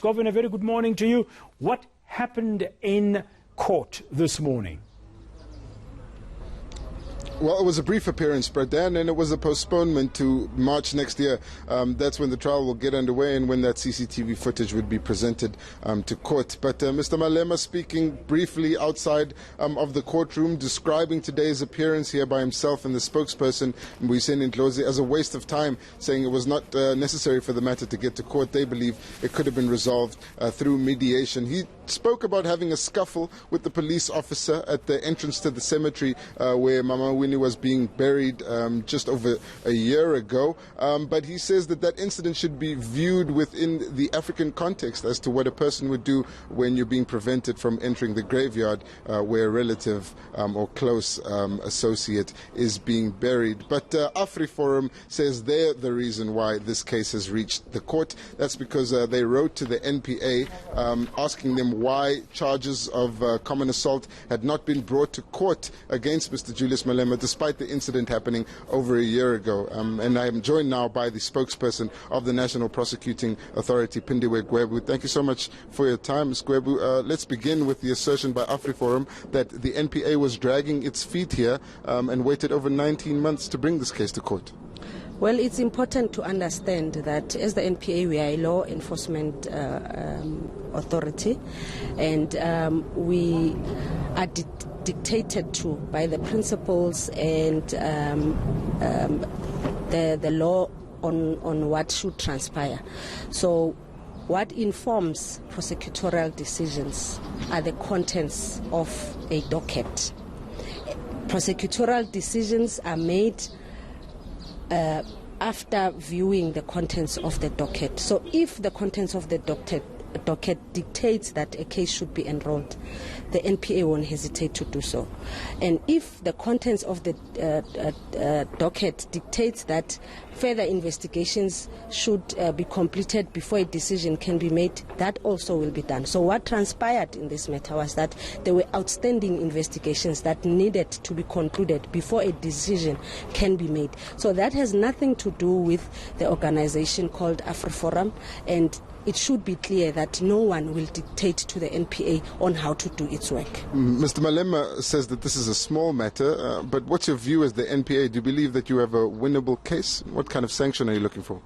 Governor, a very good morning to you. What happened in court this morning? Well, it was a brief appearance, Dan, and it was a postponement to March next year. That's when the trial will get underway and when that CCTV footage would be presented to court. But Mr. Malema speaking briefly outside of the courtroom, describing today's appearance here by himself and the spokesperson, Mbuyiseni Ndlozi, as a waste of time, saying it was not necessary for the matter to get to court. They believe it could have been resolved through mediation. He spoke about having a scuffle with the police officer at the entrance to the cemetery where Mama Winnie was being buried just over a year ago. But he says that that incident should be viewed within the African context as to what a person would do when you're being prevented from entering the graveyard where a relative or close associate is being buried. But AfriForum says they're the reason why this case has reached the court. That's because they wrote to the NPA asking them why charges of common assault had not been brought to court against Mr. Julius Malema despite the incident happening over a year ago. And I am joined now by the spokesperson of the National Prosecuting Authority, Pindiwe Gwebu. Thank you so much for your time, Ms. Gwebu. Let's begin with the assertion by AfriForum that the NPA was dragging its feet here and waited over 19 months to bring this case to court. Well, it's important to understand that as the NPA, we are a law enforcement authority, and we are dictated to by the principles and the law on what should transpire. So what informs prosecutorial decisions are the contents of a docket. Prosecutorial decisions are made after viewing the contents of the docket. So if the contents of the docket dictates that a case should be enrolled, the NPA won't hesitate to do so. And if the contents of the docket dictates that further investigations should be completed before a decision can be made, that also will be done. So what transpired in this matter was that there were outstanding investigations that needed to be concluded before a decision can be made. So that has nothing to do with the organization called AfriForum, and it should be clear that no one will dictate to the NPA on how to do its work. Mr. Malema says that this is a small matter, but what's your view as the NPA? Do you believe that you have a winnable case? What kind of sanction are you looking for?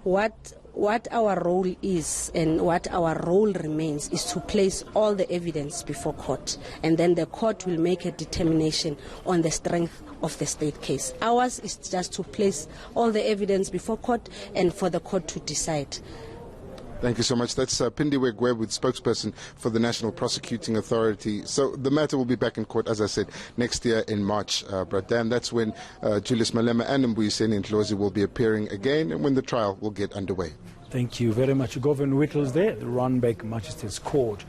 What our role is and what our role remains is to place all the evidence before court, and then the court will make a determination on the strength of the state case. Ours is just to place all the evidence before court and for the court to decide. Thank you so much. That's Pindiwe Gwebu, spokesperson for the National Prosecuting Authority. So the matter will be back in court, as I said, next year in March. Dan, that's when Julius Malema and Mbuyiseni Ndlozi will be appearing again and when the trial will get underway. Thank you very much. Governor Whittles there, the Randburg Magistrate's Court.